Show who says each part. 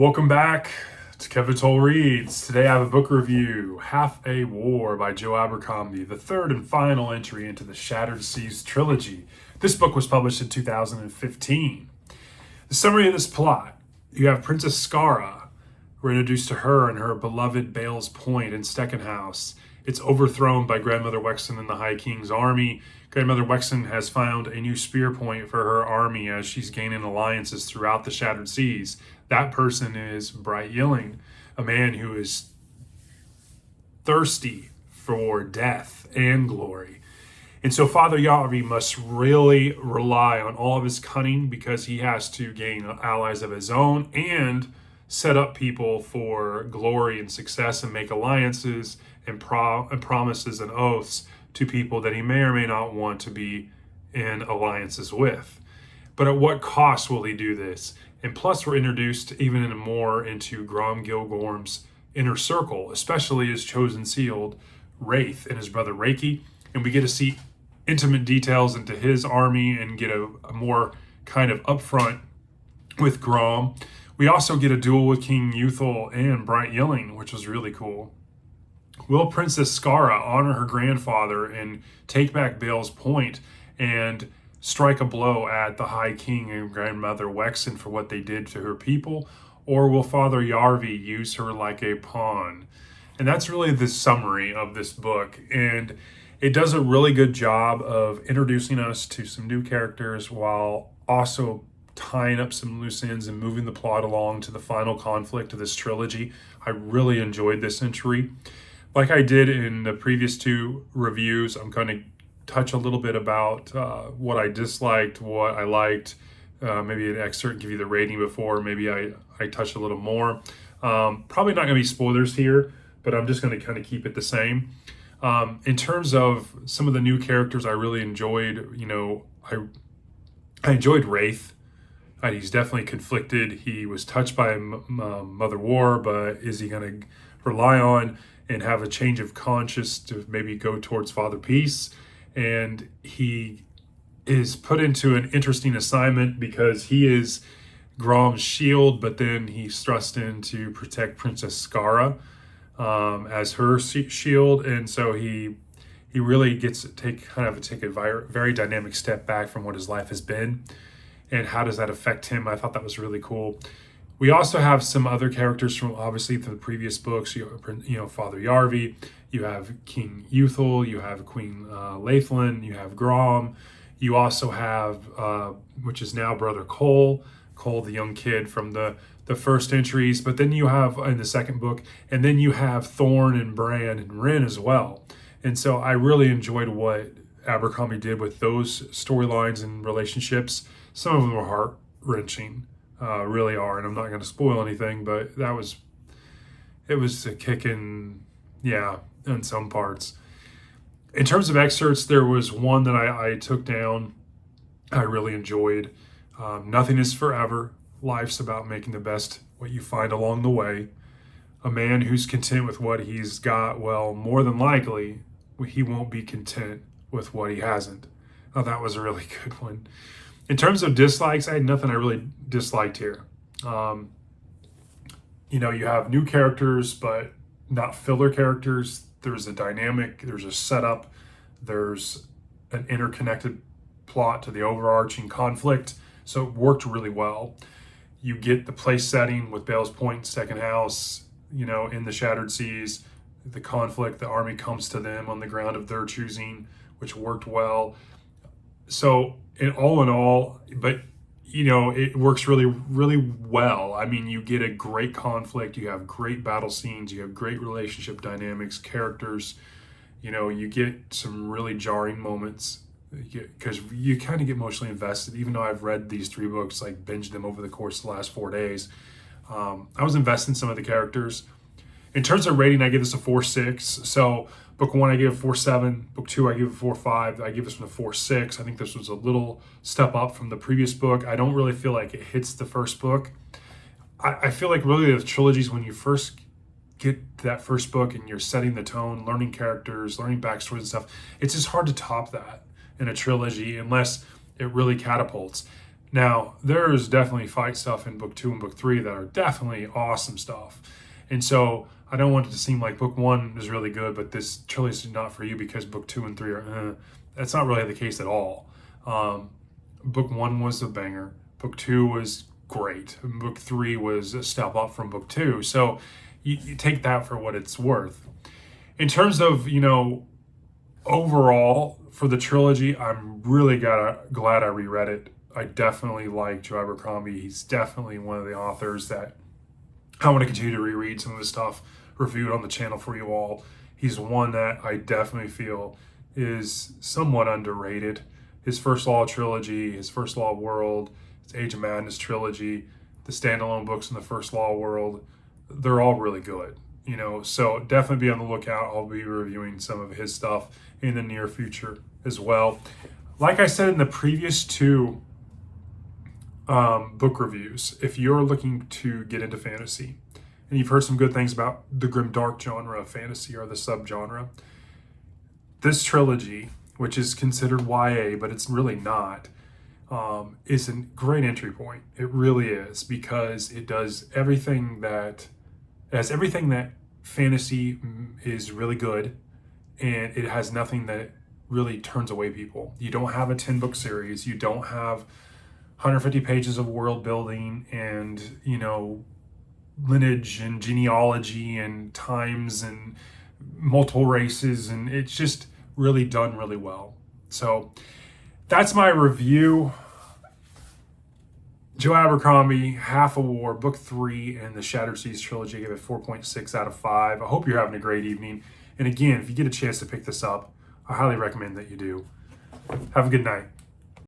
Speaker 1: Welcome back to Kevin Toll Reads. Today I have a book review, Half a War by Joe Abercrombie, the third and final entry into the Shattered Seas trilogy. This book was published in 2015. The summary of this plot: you have Princess Skara. We're introduced to her and her beloved Bale's Point in Steckenhouse. It's overthrown by Grandmother Wexen and the High King's army. Grandmother Wexen has found a new spear point for her army as she's gaining alliances throughout the Shattered Seas. That person is Bright Yelling, a man who is thirsty for death and glory. And so Father Yarvi must really rely on all of his cunning because he has to gain allies of his own and set up people for glory and success and make alliances and promises and oaths to people that he may or may not want to be in alliances with. But at what cost will he do this? And plus, we're introduced even more into Grom Gilgorm's inner circle, especially his chosen sealed, Wraith, and his brother Reiki. And we get to see intimate details into his army and get a more kind of upfront with Grom. We also get a duel with King Youthful and Bright Yelling, which was really cool. Will Princess Skara honor her grandfather and take back Bale's Point and strike a blow at the High King and Grandmother Wexen for what they did to her people? Or will Father Yarvi use her like a pawn? And that's really the summary of this book. And it does a really good job of introducing us to some new characters while also tying up some loose ends and moving the plot along to the final conflict of this trilogy. I really enjoyed this entry. Like I did in the previous two reviews, I'm going to touch a little bit about what I disliked, what I liked, maybe an excerpt, give you the rating before, maybe I touch a little more. Probably not going to be spoilers here, but I'm just going to kind of keep it the same. In terms of some of the new characters I really enjoyed, I enjoyed Wraith. He's definitely conflicted. He was touched by Mother War, but is he going to rely on and have a change of conscience to maybe go towards Father Peace? And he is put into an interesting assignment because he is Grom's shield, but then he's thrust in to protect Princess Skara as her shield. And so he really gets to take a very dynamic step back from what his life has been. And how does that affect him? I thought that was really cool. We also have some other characters from obviously the previous books. Father Yarvi, you have King Youthful, you have Queen Laithlin, you have Grom. You also have, which is now Brother Cole, the young kid from the first entries. But then you have in the second book, and then you have Thorn and Bran and Ren as well. And so I really enjoyed what Abercrombie did with those storylines and relationships. Some of them are heart-wrenching, really are, and I'm not going to spoil anything, but it was a kick in some parts. In terms of excerpts, there was one that I took down I really enjoyed. Nothing is forever. Life's about making the best what you find along the way. A man who's content with what he's got, well, more than likely, he won't be content with what he hasn't. Oh, that was a really good one. In terms of dislikes, I had nothing I really disliked here. You have new characters, but not filler characters. There's a dynamic, there's a setup, there's an interconnected plot to the overarching conflict. So it worked really well. You get the place setting with Bale's Point, Second House, in the Shattered Seas, the conflict, the army comes to them on the ground of their choosing, which worked well. So in all, but it works really, really well. I mean, you get a great conflict, you have great battle scenes, you have great relationship dynamics, characters, you get some really jarring moments because you kind of get emotionally invested. Even though I've read these three books, like binged them over the course of the last 4 days, I was invested in some of the characters. In terms of rating, I give this a 4.6. So book 1, I give a 4.7. Book 2, I give a 4.5. I give this one a 4.6. I think this was a little step up from the previous book. I don't really feel like it hits the first book. I feel like really the trilogies, when you first get that first book and you're setting the tone, learning characters, learning backstories and stuff, it's just hard to top that in a trilogy unless it really catapults. Now, there's definitely fight stuff in book 2 and book 3 that are definitely awesome stuff. And so I don't want it to seem like book 1 is really good, but this trilogy is not for you because book 2 and 3 are, that's not really the case at all. Book 1 was a banger. Book 2 was great. Book 3 was a step up from book 2. So you take that for what it's worth. In terms of, overall for the trilogy, I'm really glad I reread it. I definitely like Joe Abercrombie. He's definitely one of the authors that I want to continue to reread some of his stuff reviewed on the channel for you all. He's one that I definitely feel is somewhat underrated. His First Law trilogy, his First Law World, his Age of Madness trilogy, the standalone books in the First Law World, they're all really good. So definitely be on the lookout. I'll be reviewing some of his stuff in the near future as well. Like I said in the previous 2 book reviews, if you're looking to get into fantasy and you've heard some good things about the grimdark genre of fantasy or the subgenre, this trilogy, which is considered YA, but it's really not, is a great entry point. It really is, because it does everything that fantasy is really good, and it has nothing that really turns away people. You don't have a 10-book series. You don't have 150 pages of world building and, lineage and genealogy and times and multiple races, and it's just really done really well. So that's my review. Joe Abercrombie, Half a War, Book 3, and the Shattered Seas trilogy. I give it 4.6 out of 5. I hope you're having a great evening. And again, if you get a chance to pick this up, I highly recommend that you do. Have a good night.